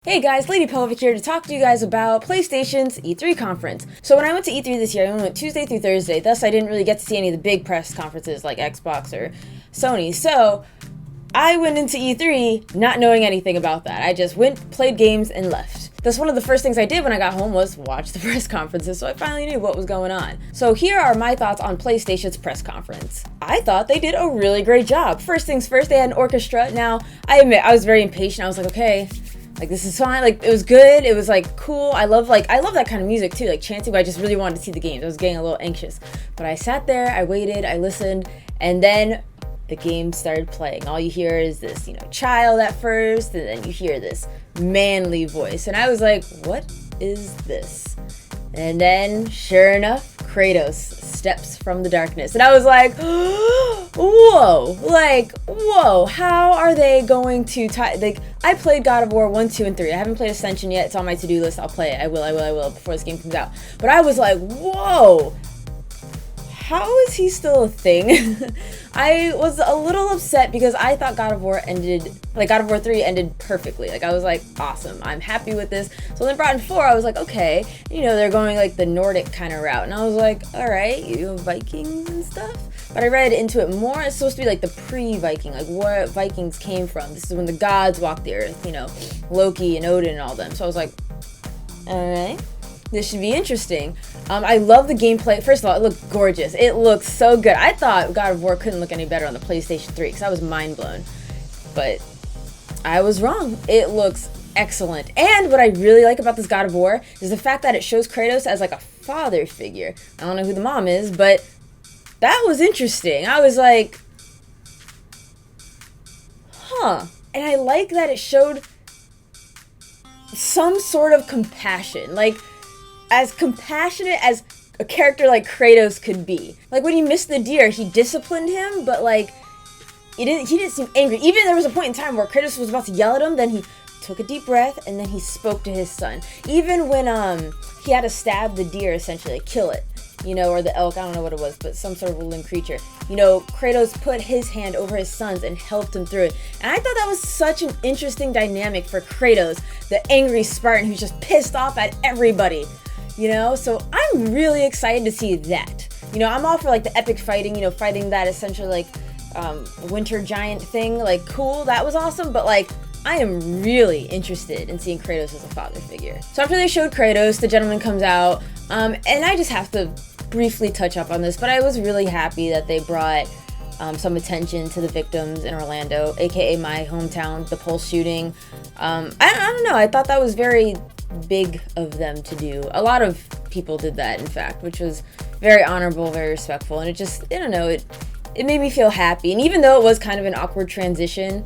Hey guys, Lady Pelvic here to talk to you guys about PlayStation's E3 conference. So when I went to E3 this year, I only went Tuesday through Thursday, thus I didn't really get to see any of the big press conferences like Xbox or Sony. So I went into E3 not knowing anything about that. I just went, played games, and left. Thus one of the first things I did when I got home was watch the press conferences, so I finally knew what was going on. So here are my thoughts on PlayStation's press conference. I thought they did a really great job. First things first, they had an orchestra. Now, I admit, I was very impatient. I was like, okay, like, this is fine. Like, it was good. It was, like, cool. I love that kind of music, too, like chanting, but I just really wanted to see the games. I was getting a little anxious. But I sat there, I waited, I listened, and then the game started playing. All you hear is this, child at first, and then you hear this manly voice. And I was like, what is this? And then, sure enough, Kratos steps from the darkness. And I was like, whoa, how are they going to I played God of War 1, 2, and 3. I haven't played Ascension yet. It's on my to-do list. I'll play it. I will before this game comes out. But I was like, whoa, how is he still a thing? I was a little upset because I thought God of War 3 ended perfectly. Like, I was like, awesome, I'm happy with this. So then brought in 4, I was like, okay, they're going like the Nordic kind of route. And I was like, all right, Vikings and stuff. But I read into it more. It's supposed to be like the pre-Viking, like where Vikings came from. This is when the gods walked the earth, Loki and Odin and all them. So I was like, all right, this should be interesting. I love the gameplay. First of all, it looked gorgeous. It looks so good. I thought God of War couldn't look any better on the PlayStation 3 because I was mind blown. But I was wrong. It looks excellent. And what I really like about this God of War is the fact that it shows Kratos as like a father figure. I don't know who the mom is, but that was interesting. I was like, huh. And I like that it showed some sort of compassion. Like, as compassionate as a character like Kratos could be. Like, when he missed the deer, he disciplined him, but like, he didn't seem angry. Even there was a point in time where Kratos was about to yell at him, then he took a deep breath, and then he spoke to his son. Even when he had to stab the deer, essentially, like, kill it, or the elk, I don't know what it was, but some sort of woodland creature. Kratos put his hand over his son's and helped him through it. And I thought that was such an interesting dynamic for Kratos, the angry Spartan who's just pissed off at everybody. So I'm really excited to see that. I'm all for like the epic fighting, fighting that essentially like winter giant thing, like cool, that was awesome, but like I am really interested in seeing Kratos as a father figure. So after they showed Kratos, the gentleman comes out, and I just have to briefly touch up on this, but I was really happy that they brought some attention to the victims in Orlando, aka my hometown, the Pulse shooting. I don't know, I thought that was very big of them to do. A lot of people did that, in fact, which was very honorable, very respectful, and it just, I don't know, it made me feel happy. And even though it was kind of an awkward transition,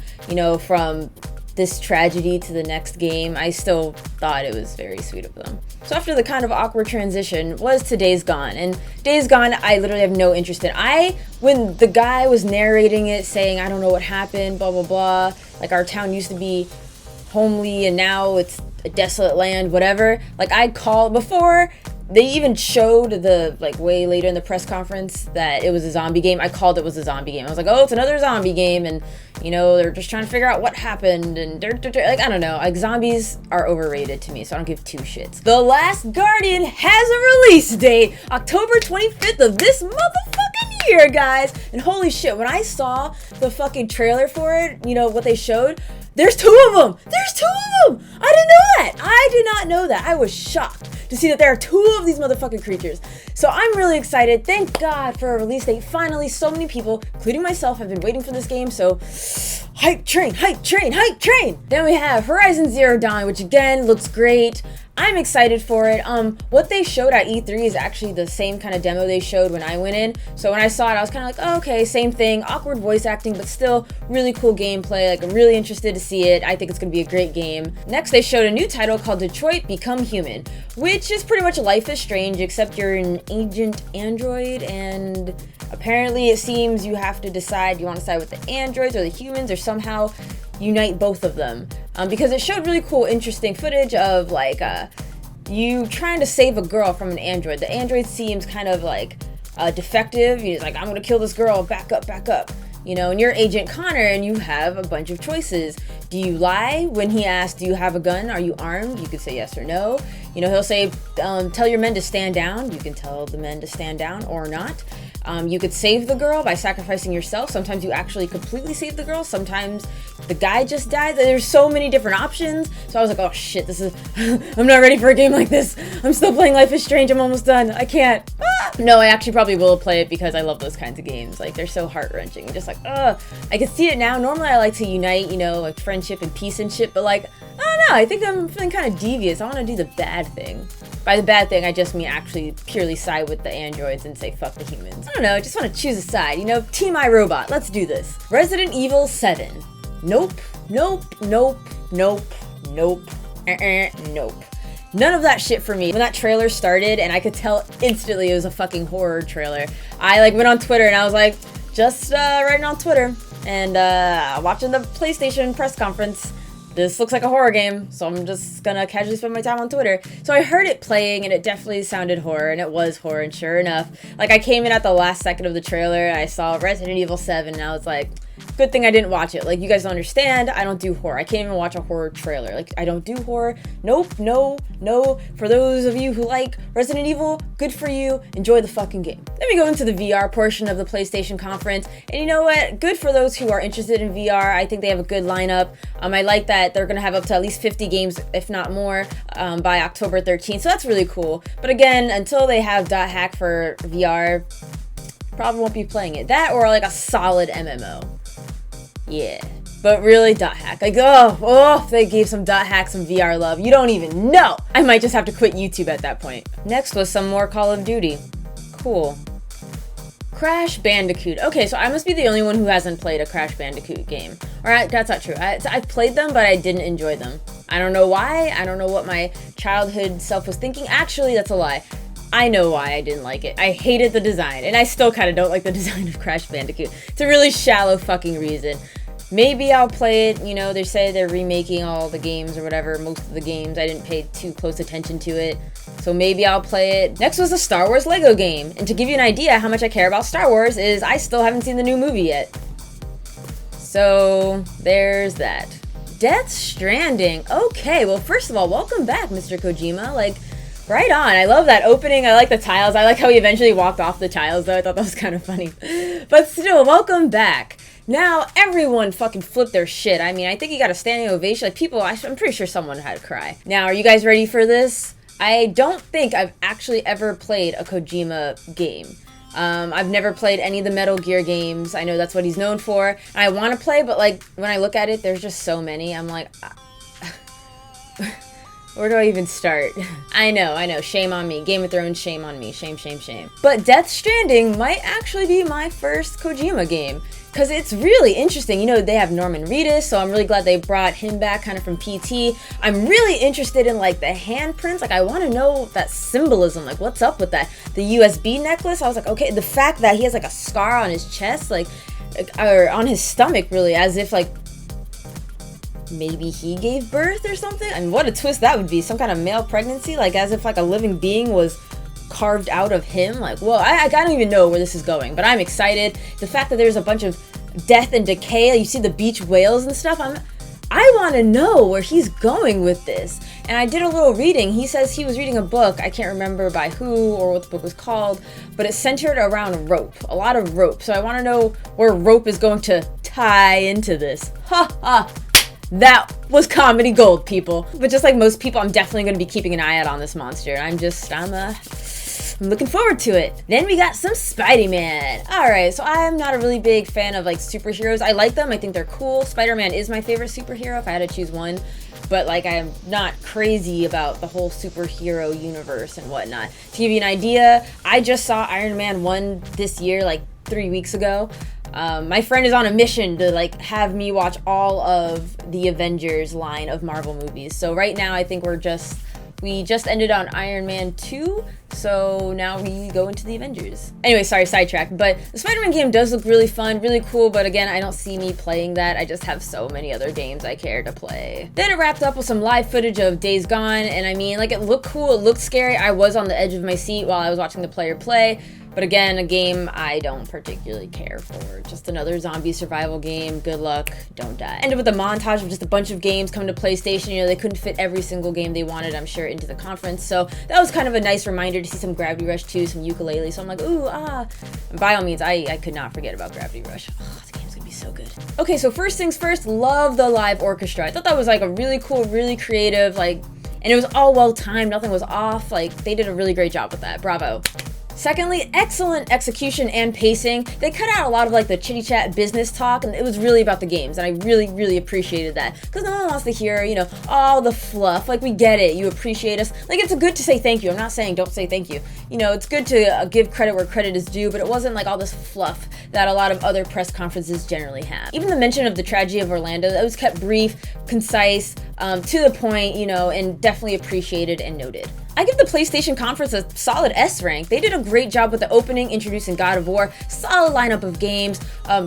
from this tragedy to the next game, I still thought it was very sweet of them. So after the kind of awkward transition was to Days Gone. And Days Gone, I literally have no interest in. When the guy was narrating it, saying, I don't know what happened, blah, blah, blah, like our town used to be homely and now it's a desolate land, whatever. Like, I called before they even showed the, like, way later in the press conference that it was a zombie game. I called it was a zombie game. I was like, oh, it's another zombie game, and they're just trying to figure out what happened, and like, I don't know, like, zombies are overrated to me, so I don't give two shits. The Last Guardian has a release date, October 25th of this motherfucking year, guys. And holy shit, when I saw the fucking trailer for it, what they showed, there's 2 of them! There's 2 of them! I didn't know that! I did not know that. I was shocked to see that there are 2 of these motherfucking creatures. So I'm really excited. Thank God for a release date. Finally, so many people, including myself, have been waiting for this game, so hype train, hype train, hype train! Then we have Horizon Zero Dawn, which again looks great. I'm excited for it. What they showed at E3 is actually the same kind of demo they showed when I went in. So when I saw it, I was kind of like, oh, okay, same thing. Awkward voice acting, but still really cool gameplay. Like, I'm really interested to see it. I think it's going to be a great game. Next, they showed a new title called Detroit Become Human, which is pretty much Life is Strange, except you're an agent android, and apparently it seems you have to decide, you want to side with the androids or the humans, or somehow unite both of them. Because it showed really cool, interesting footage of like you trying to save a girl from an android. The android seems kind of like defective. He's like, I'm gonna kill this girl, back up, and you're Agent Connor and you have a bunch of choices. Do you lie when he asks, do you have a gun? Are you armed? You could say yes or no. You know, he'll say, tell your men to stand down. You can tell the men to stand down or not. You could save the girl by sacrificing yourself. Sometimes you actually completely save the girl. Sometimes the guy just dies. There's so many different options. So I was like, oh shit, this is, I'm not ready for a game like this. I'm still playing Life is Strange. I'm almost done. I can't. No, I actually probably will play it because I love those kinds of games. Like, they're so heart-wrenching. Just like, I can see it now. Normally I like to unite, you know, like friendship and peace and shit. But like, I don't know. I think I'm feeling kind of devious. I want to do the bad thing. By the bad thing, I just mean actually purely side with the androids and say fuck the humans. I don't know, I just want to choose a side, you know? Team iRobot, let's do this. Resident Evil 7. Nope, nope, nope, nope, nope, nope. None of that shit for me. When that trailer started, and I could tell instantly it was a fucking horror trailer, I like went on Twitter and I was like, just writing on Twitter and watching the PlayStation press conference. This looks like a horror game, so I'm just gonna casually spend my time on Twitter. So I heard it playing, and it definitely sounded horror, and it was horror, and sure enough, like, I came in at the last second of the trailer, and I saw Resident Evil 7, and I was like, good thing I didn't watch it. Like, you guys don't understand, I don't do horror. I can't even watch a horror trailer. Like, I don't do horror. Nope, no, no. For those of you who like Resident Evil, good for you. Enjoy the fucking game. Then we go into the VR portion of the PlayStation conference, and you know what? Good for those who are interested in VR. I think they have a good lineup. I like that they're gonna have up to at least 50 games, if not more, by October 13th, so that's really cool. But again, until they have .hack for VR, probably won't be playing it. That or like a solid MMO. Yeah, but really .hack. Like, if they gave some .hack some VR love, you don't even know. I might just have to quit YouTube at that point. Next was some more Call of Duty. Cool. Crash Bandicoot. Okay, so I must be the only one who hasn't played a Crash Bandicoot game. Alright, that's not true. I've played them, but I didn't enjoy them. I don't know why. I don't know what my childhood self was thinking. Actually, that's a lie. I know why I didn't like it. I hated the design, and I still kind of don't like the design of Crash Bandicoot. It's a really shallow fucking reason. Maybe I'll play it, you know, they say they're remaking all the games or whatever, most of the games. I didn't pay too close attention to it, so maybe I'll play it. Next was the Star Wars Lego game, and to give you an idea how much I care about Star Wars is I still haven't seen the new movie yet. So, there's that. Death Stranding. Okay, well, first of all, welcome back, Mr. Kojima. Like, right on. I love that opening. I like the tiles. I like how he eventually walked off the tiles, though. I thought that was kind of funny. But still, welcome back. Now, everyone fucking flipped their shit. I mean, I think he got a standing ovation. Like, people, I'm pretty sure someone had to cry. Now, are you guys ready for this? I don't think I've actually ever played a Kojima game. I've never played any of the Metal Gear games. I know that's what he's known for. And I want to play, but, like, when I look at it, there's just so many. I'm like, where do I even start? I know. Shame on me. Game of Thrones, shame on me. Shame, shame, shame. But Death Stranding might actually be my first Kojima game, because it's really interesting. You know, they have Norman Reedus, so I'm really glad they brought him back kind of from PT. I'm really interested in, like, the handprints. Like, I want to know that symbolism. Like, what's up with that? The USB necklace, I was like, okay. The fact that he has, like, a scar on his chest, like, or on his stomach, really, as if, like, maybe he gave birth or something? I mean, what a twist that would be. Some kind of male pregnancy, like, as if, like, a living being was carved out of him. Like, well, I don't even know where this is going, but I'm excited. The fact that there's a bunch of death and decay, you see the beach whales and stuff, I want to know where he's going with this. And I did a little reading. He says he was reading a book, I can't remember by who or what the book was called, but it's centered around rope, a lot of rope. So I want to know where rope is going to tie into this. Ha ha! That was comedy gold, people. But just like most people, I'm definitely going to be keeping an eye out on this monster. I'm looking forward to it. Then we got some Spider-Man. Alright, so I'm not a really big fan of, like, superheroes. I like them. I think they're cool. Spider-Man is my favorite superhero if I had to choose one. But, like, I'm not crazy about the whole superhero universe and whatnot. To give you an idea, I just saw Iron Man 1 this year, like, 3 weeks ago. My friend is on a mission to, like, have me watch all of the Avengers line of Marvel movies. So right now I think we just ended on Iron Man 2, so now we go into the Avengers. Anyway, sorry, sidetrack, but the Spider-Man game does look really fun, really cool, but again, I don't see me playing that. I just have so many other games I care to play. Then it wrapped up with some live footage of Days Gone, and I mean, like, it looked cool, it looked scary. I was on the edge of my seat while I was watching the player play. But again, a game I don't particularly care for. Just another zombie survival game. Good luck, don't die. Ended with a montage of just a bunch of games coming to PlayStation. You know, they couldn't fit every single game they wanted, I'm sure, into the conference. So that was kind of a nice reminder to see some Gravity Rush 2, some Yooka-Laylee. So I'm like, ooh, ah. And by all means, I could not forget about Gravity Rush. Oh, the game's gonna be so good. Okay, so first things first, love the live orchestra. I thought that was like a really cool, really creative, like, and it was all well timed, nothing was off. Like, they did a really great job with that. Bravo. Secondly, excellent execution and pacing. They cut out a lot of like the chitty chat business talk, and it was really about the games, and I really, really appreciated that. Because no one wants to hear, you know, all the fluff. Like, we get it, you appreciate us. Like, it's good to say thank you. I'm not saying don't say thank you. You know, it's good to give credit where credit is due, but it wasn't like all this fluff that a lot of other press conferences generally have. Even the mention of the tragedy of Orlando, that was kept brief, concise, to the point, you know, and definitely appreciated and noted. I give the PlayStation conference a solid S rank. They did a great job with the opening, introducing God of War, solid lineup of games,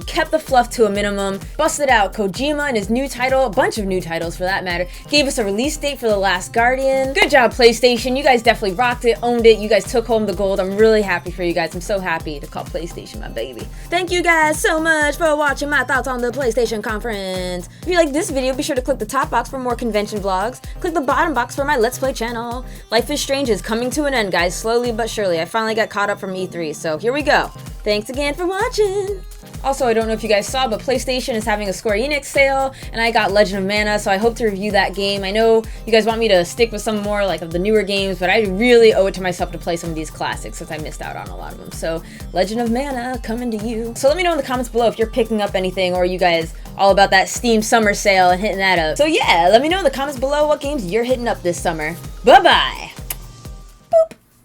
kept the fluff to a minimum, busted out Kojima and his new title, a bunch of new titles for that matter, gave us a release date for The Last Guardian. Good job, PlayStation. You guys definitely rocked it, owned it. You guys took home the gold. I'm really happy for you guys. I'm so happy to call PlayStation my baby. Thank you guys so much for watching my thoughts on the PlayStation conference. If you like this video, be sure to click the top box for more convention vlogs. Click the bottom box for my Let's Play channel. Life is Strange is coming to an end, guys, slowly but surely. I finally got caught up from E3, so here we go. Thanks again for watching. Also, I don't know if you guys saw, but PlayStation is having a Square Enix sale, and I got Legend of Mana, so I hope to review that game. I know you guys want me to stick with some more like of the newer games, but I really owe it to myself to play some of these classics since I missed out on a lot of them. So, Legend of Mana coming to you. So let me know in the comments below if you're picking up anything, or you guys all about that Steam summer sale and hitting that up. So yeah, let me know in the comments below what games you're hitting up this summer. Bye-bye!